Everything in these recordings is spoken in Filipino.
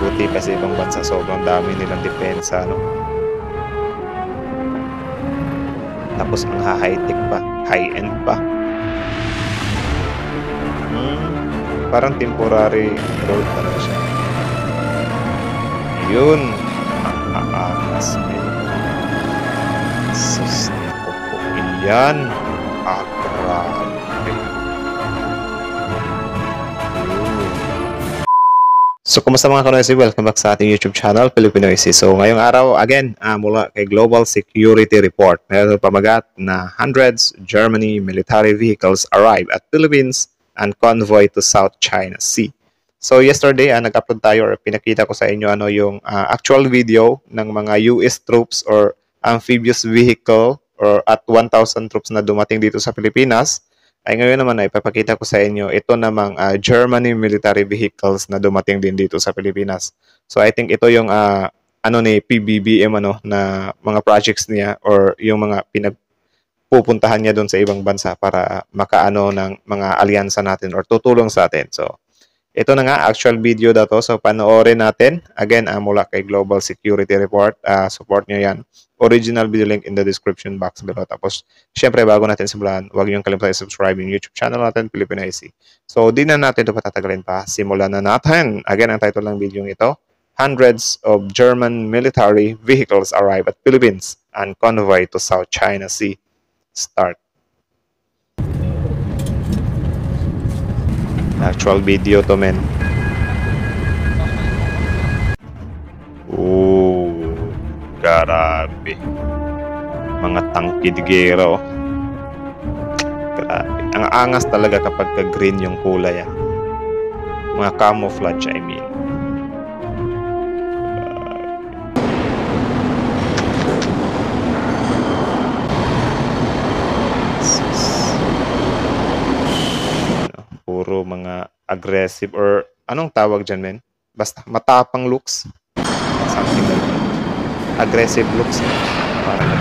buti pa sa ibang bansa, sobrang dami nilang depensa, no? Tapos ang high-tech pa, high-end pa. Parang temporary road talaga siya. Yun. Ang aangas, men. Sus, yan. Grabe. So, kumusta mga kanoysi? Welcome back sa ating YouTube channel, Pilipinoysi. So, ngayong araw, again, mula kay Global Security Report, meron pamagat na hundreds Germany military vehicles arrive at Philippines and convoy to South China Sea. So, yesterday, nag-upload tayo or pinakita ko sa inyo yung actual video ng mga US troops or amphibious vehicle or at 1,000 troops na dumating dito sa Pilipinas. Ay ngayon naman ay ipapakita ko sa inyo ito namang Germany military vehicles na dumating din dito sa Pilipinas. So I think ito yung ni PBBM na mga projects niya or yung mga pinagpupuntahan niya doon sa ibang bansa para makaano ng mga alyansa natin or tutulong sa atin. So ito na nga, actual video daw to. So, panoorin natin. Again, mula kay Global Security Report. Support nyo yan. Original video link in the description box below. Tapos, syempre, bago natin simulan, huwag nyo kalimutan i-subscribe yung YouTube channel natin, Pilipinoysi. So, di na natin ito patatagalin pa. Simulan na natin. Again, ang title ng video ito, hundreds of German military vehicles arrive at Philippines and convoy to South China Sea. Start. Actual video to, men. Grabe. Mga tangkidigero. Grabe. Ang angas talaga kapag ka-green yung kulay. Mga camouflage, I mean. Puro mga aggressive or anong tawag dyan, men? Basta matapang looks. Something like that. Aggressive looks. Parang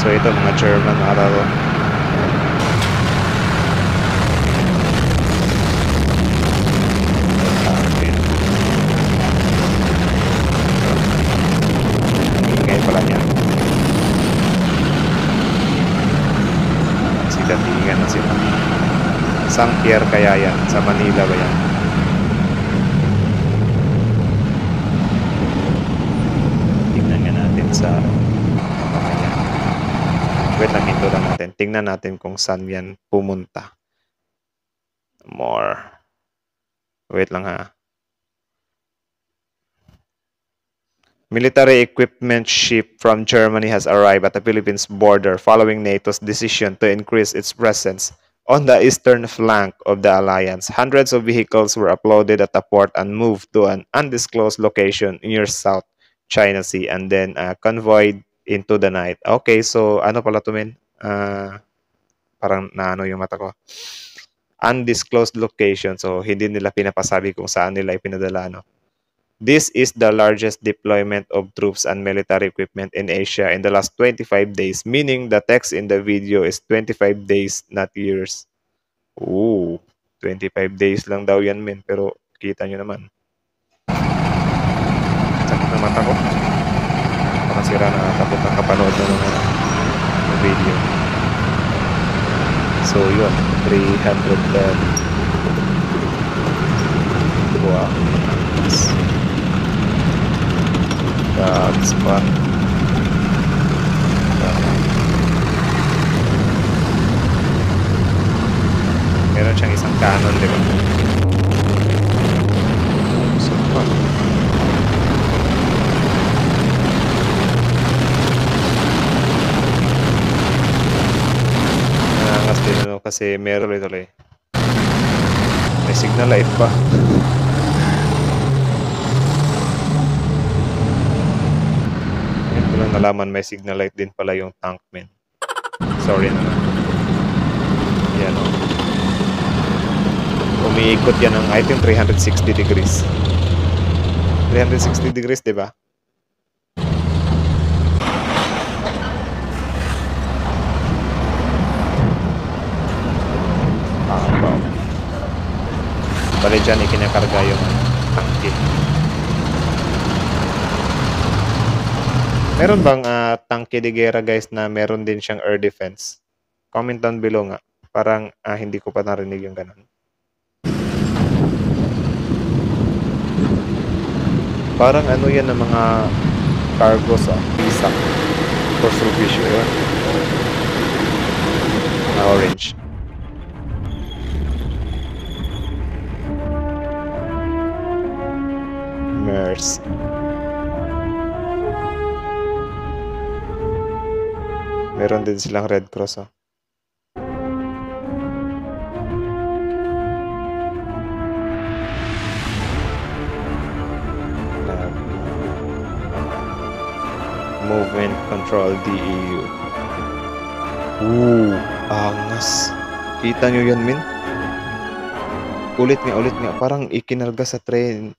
so ito mga German araro. Ingay pala niya. Sigatingan na sila. San Pierre kaya yan? Sa Manila ba yan? Tingnan nga natin sa mamaya. Wait lang, ito lang natin. Tingnan natin kung saan yan pumunta. More. Wait lang ha. Military equipment ship from Germany has arrived at the Philippines border following NATO's decision to increase its presence on the eastern flank of the alliance. Hundreds of vehicles were uploaded at the port and moved to an undisclosed location near South China Sea and then convoyed into the night. Okay, so ano pala to, men? Parang naano yung mata ko. Undisclosed location. So hindi nila pinapasabi kung saan nila ipinadala, no? This is the largest deployment of troops and military equipment in Asia in the last 25 days, meaning the text in the video is 25 days, not years. 25 days lang daw yan, men. Pero kita nyo naman. Sakit na mata ko. Parang sira na tapos ang kapanood na ng video. So, yun. 310. Wow. That's fun. Meron siyang isang cannon, di ba? So fun. Nangangas din kasi meron ito may signal light pa. Lang nalaman may signal light din pala yung tank, men. Sorry naman. Yan o. Umiikot yan ng I think 360 degrees. 360 degrees, di ba? Bali dyan, ikinakarga yung tangke. Meron bang tangke de guerra guys na meron din siyang air defense? Comment down below nga. Parang hindi ko pa narinig yung ganun. Parang ano yan ng mga cargo sa isa. For Mitsubishi yun. Na orange. Mers. Meron din silang Red Cross. Movement Control DEU. Angas. Kita nyo yan, min? Ulit nga. Parang ikinarga sa tren.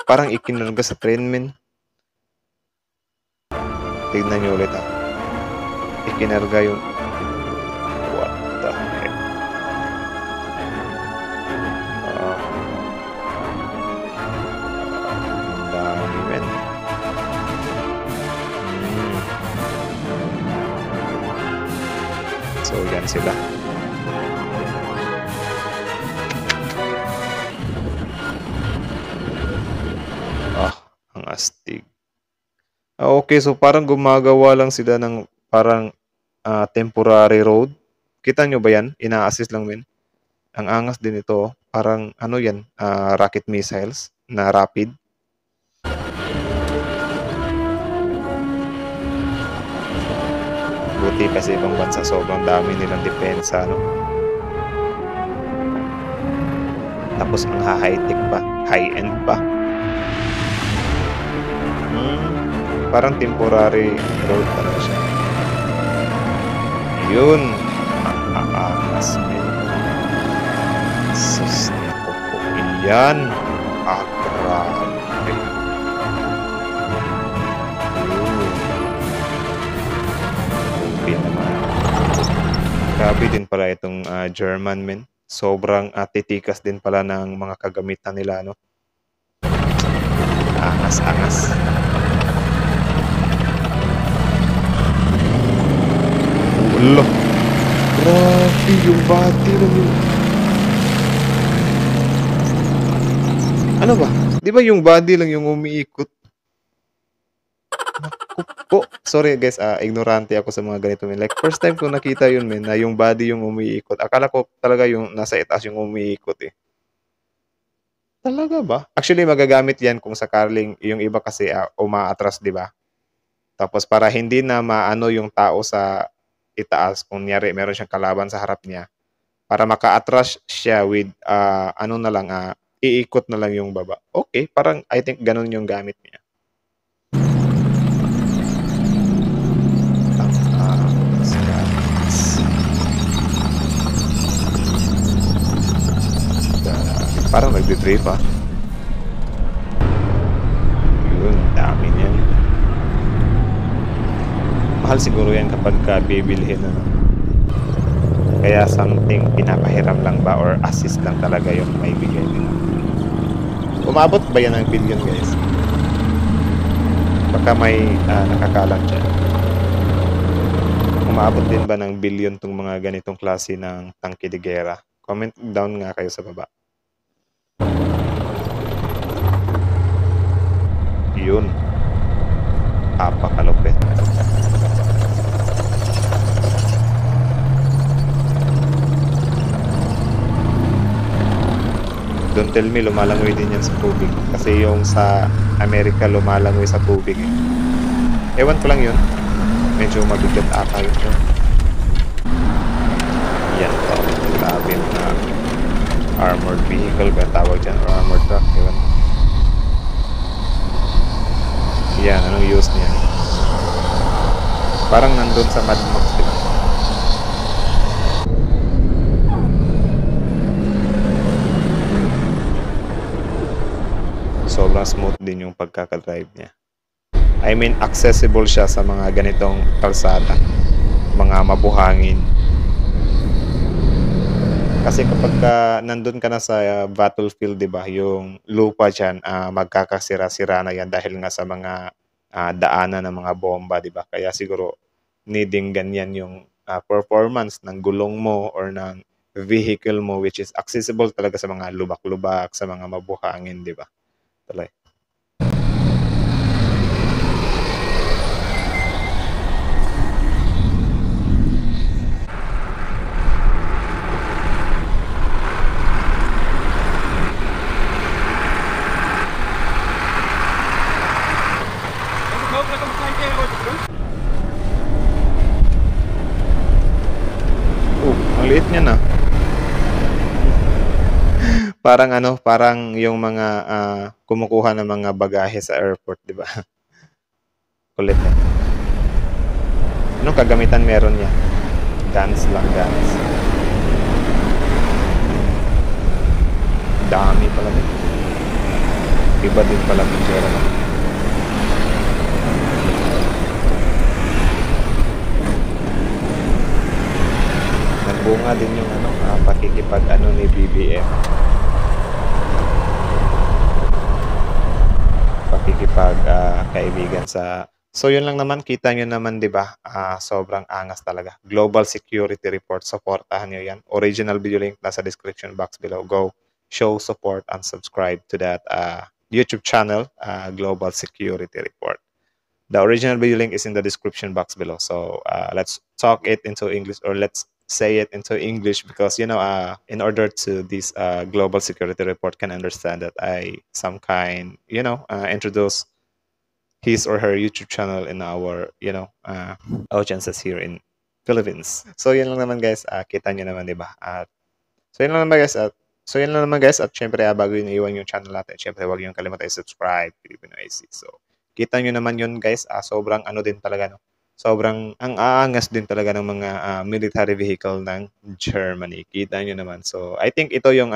Parang ikinarga sa tren, min. Tignan nyo ulit, Ikinarga yung... What the heck? Ang dami, men. So, yan sila. Ang astig. Okay, so parang gumagawa lang sila ng parang temporary road. Kita nyo ba yan? Ina-assist lang, men. Ang angas din ito. Parang, ano yan? Rocket missiles na rapid. Buti kasi ibang bansa sobrang dami nilang depensa, no? Tapos ang high-tech pa, high-end pa. Parang temporary road talaga siya. Yun. Ang aangas, men. Sus, naku po. Yan. Grabe. Grabe din pala itong German, men. Sobrang titikas din pala ng mga kagamitan nila, no? Angas. Ulo. Grabe yung body lang yun. Ano ba? Di ba yung body lang yung umiikot? Naku po. Sorry guys, ignorante ako sa mga ganito, men. Like, first time ko nakita yun, men, na yung body yung umiikot. Akala ko talaga yung nasa itaas yung umiikot, Talaga ba? Actually, magagamit yan kung sakaling yung iba kasi umaatras, di ba? Tapos para hindi na maano yung tao sa itaas, kung nyari meron siyang kalaban sa harap niya, para maka-atras siya with, iikot na lang yung baba. Okay, parang I think ganun yung gamit niya. Parang nagdi-drift, Yun, dami niyan. Mahal siguro yan kapag bibilhin, Kaya something pinapahiram lang ba or assist lang talaga yung may bigay nila. Umabot ba yan ng billion, guys? Baka may nakakalam dyan. Umabot din ba ng billion tong mga ganitong klase ng tangke de guerra? Comment down nga kayo sa baba. Yun. Apakalupit. Don't tell me lumalangoy din yan sa tubig. Kasi yung sa Amerika lumalangoy sa tubig. Ewan ko lang yun. Medyo mabigat ata yun. Yan po. Grabe na armored vehicle ba tawag dyan? Or armored truck. Ewan. Yan. Anong use niya? Parang nandun sa Mad Max, diba? Sobrang smooth din yung pagkakadrive niya. I mean, accessible siya sa mga ganitong kalsada. Mga mabuhangin. Kasi kapagka nandun ka na sa battlefield, 'di ba, yung lupa diyan, magkakasira-sira na 'yan dahil nga sa mga, daanan ng mga bomba, 'di ba? Kaya siguro needing ganyan yung, performance ng gulong mo or ng vehicle mo which is accessible talaga sa mga lubak-lubak, sa mga mabuhangin, 'di ba? Tuloy. Ang liit niya na. Parang ano, parang yung mga, kumukuha ng mga bagahe sa airport, 'di ba? Kulit, eh. Anong kagamitan meron niya? Guns lang, guns. Dami pala din. Iba din pala picture, ano? Nagbunga din yung ano, pakikipag-ano ni BBM. Pakikipag, kaibigan sa. So yun lang naman, kita nyo naman, 'di ba? Sobrang angas talaga. Global Security Report, supportahan nyo yan. Original video link nasa description box below. Go show support and subscribe to that YouTube channel, Global Security Report. The original video link is in the description box below. So let's talk it into English, or let's say it into English, because in order to this global security report can understand that I some kind introduce his or her YouTube channel in our audiences here in Philippines. So yun lang naman guys, kita nyo naman, di ba? So yun lang naman guys, at syempre bago yun iwan yung channel natin, syempre wag yung kalimutan i-subscribe, Filipino IC. So kita nyo naman yun guys, sobrang ano din talaga, no? Sobrang ang aangas din talaga ng mga military vehicle ng Germany. Kita nyo naman. So I think ito yung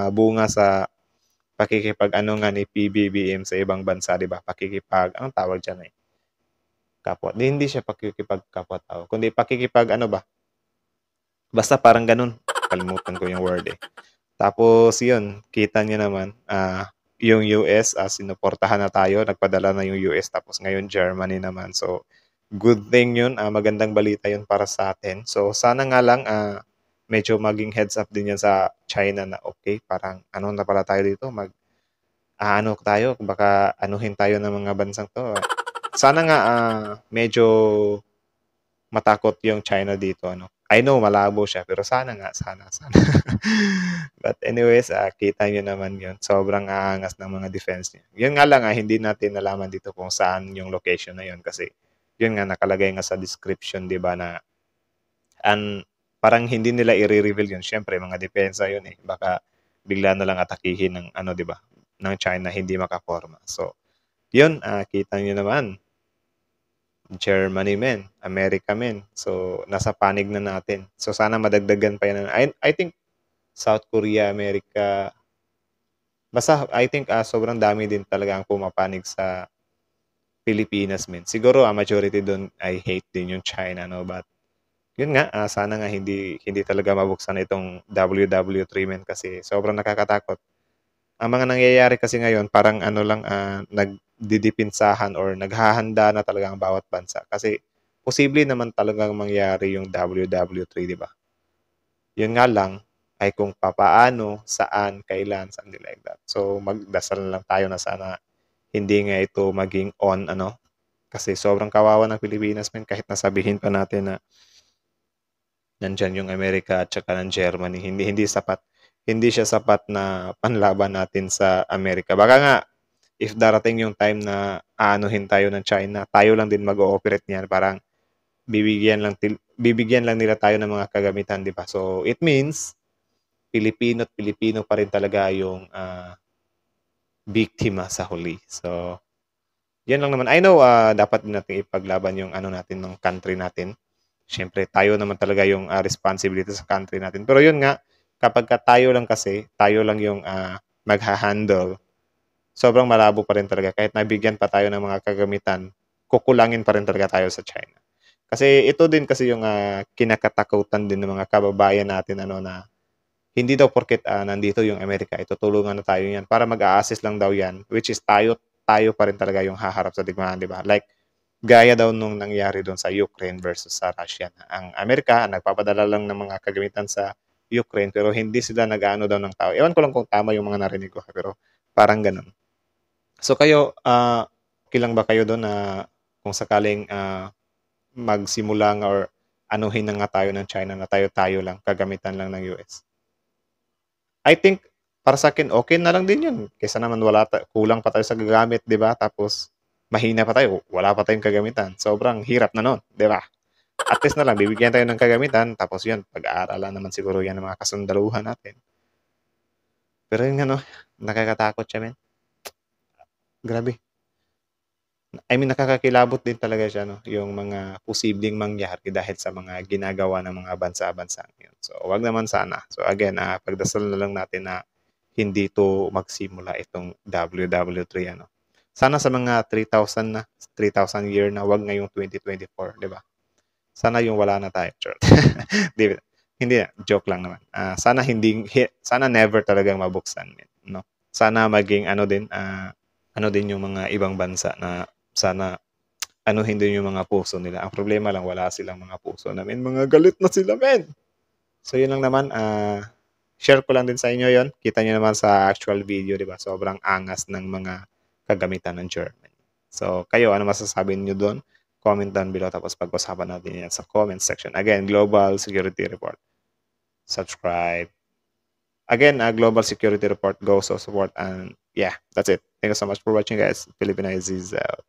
bunga sa pakikipag-ano nga ni PBBM sa ibang bansa, di ba? Anong tawag dyan, kapwa. Hindi siya pakikipag-kapwa-tao, kundi pakikipag-ano ba? Basta parang ganun. Kalimutan ko yung word, eh. Tapos yun, kita niyo naman, yung US, sinuportahan na tayo, nagpadala na yung US, tapos ngayon Germany naman. So, good thing yun, magandang balita yun para sa atin. So, sana nga lang, medyo maging heads up din yan sa China na okay, parang ano na pala tayo dito, ano tayo, baka anuhin tayo ng mga bansang to. Sana nga medyo matakot yung China dito, ano. I know malabo siya, pero sana nga, sana. But anyways, kita nyo naman yun. Sobrang aangas ng mga defense niya. Yun nga lang, hindi natin nalaman dito kung saan yung location na yun, kasi yun nga nakalagay nga sa description, di ba, na parang hindi nila i-reveal yun. Siyempre, mga depensa yun, eh. Baka bigla na lang atakihin ng ano, di ba, ng China, hindi makaporma. So, yun, kita nyo naman. Germany men, America men. So, nasa panig na natin. So, sana madagdagan pa yan. I think South Korea, America, basta I think sobrang dami din talaga ang pumapanig sa Pilipinas men. Siguro majority doon ay hate din yung China, no? But yun nga, sana nga hindi talaga mabuksan itong WW3 men, kasi sobrang nakakatakot. Ang mga nangyayari kasi ngayon, parang ano lang, nagdidipinsahan or naghahanda na talaga ang bawat bansa. Kasi posible naman talagang mangyari yung WW3, di ba? Yun nga lang, ay kung papaano, saan, kailan, something like that. So, magdasal na lang tayo na sana hindi nga ito maging on, ano? Kasi sobrang kawawa ng Pilipinas, men, kahit nasabihin pa natin na nandyan yung Amerika at saka ng Germany. Hindi siya sapat na panlaban natin sa Amerika. Baka nga, if darating yung time na aanuhin tayo ng China, tayo lang din mag-ooperate niyan. Parang bibigyan lang nila tayo ng mga kagamitan, di ba? So, it means, Pilipino at Pilipino pa rin talaga yung biktima sa huli. So, yan lang naman. I know, dapat din natin ipaglaban yung ano natin, ng country natin. Siyempre, tayo naman talaga yung responsibility sa country natin. Pero yun nga, kapag tayo lang kasi, tayo lang yung magha-handle, sobrang malabo pa rin talaga. Kahit nabigyan pa tayo ng mga kagamitan, kukulangin pa rin talaga tayo sa China. Kasi ito din kasi yung kinakatakutan din ng mga kababayan natin, ano, na hindi daw porket nandito yung Amerika, itutulungan na tayo yan para mag-a-assist lang daw yan, which is tayo pa rin talaga yung haharap sa digmaan, di ba? Like, gaya daw nung nangyari doon sa Ukraine versus sa Russia. Ang Amerika, nagpapadala lang ng mga kagamitan sa Ukraine, pero hindi sila nag-ano daw ng tao. Ewan ko lang kung tama yung mga narinig ko, pero parang ganun. So kayo, okay lang ba kayo doon na kung sakaling magsimula nga or anuhin na nga tayo ng China na tayo-tayo lang, kagamitan lang ng US? I think para sa akin okay na lang din 'yun, kaysa naman kulang pa tayo sa gagamit, 'di ba? Tapos mahina pa tayo, wala pa tayong kagamitan. Sobrang hirap na nun, 'di ba? At least na lang bibigyan tayo ng kagamitan tapos 'yun, pag-aaralan naman siguro 'yan ng mga kasundaluhan natin. Pero 'yun nga 'no, nakakatakot siya men, grabe. I mean nakakakilabot din talaga siya 'no, yung mga posibleng mangyari dahil sa mga ginagawa ng mga bansa-bansang 'yun. So, wag naman sana. So again, pagdasal na lang natin na hindi 'to magsimula itong WW3 ano. Sana sa mga 3,000 na, 3,000 year na, wag ngayong 2024, 'di ba? Sana yung wala na tayo, charot. 'Di hindi joke lang naman. Sana never talagang mabuksan 'yan, 'no. Sana maging ano din yung mga ibang bansa na sana anuhin din yung mga puso nila. Ang problema lang wala silang mga puso namin. Mga galit na sila, men. So yun lang naman, share ko lang din sa inyo yon. Kita niyo naman sa actual video, di ba? Sobrang angas ng mga kagamitan ng German. So kayo, ano masasabi niyo doon? Comment down below tapos pag-usapan natin yan sa comment section. Again, Global Security Report. Subscribe. Again, Global Security Report, go so support, and yeah, that's it. Thank you so much for watching, guys. Filipino is out.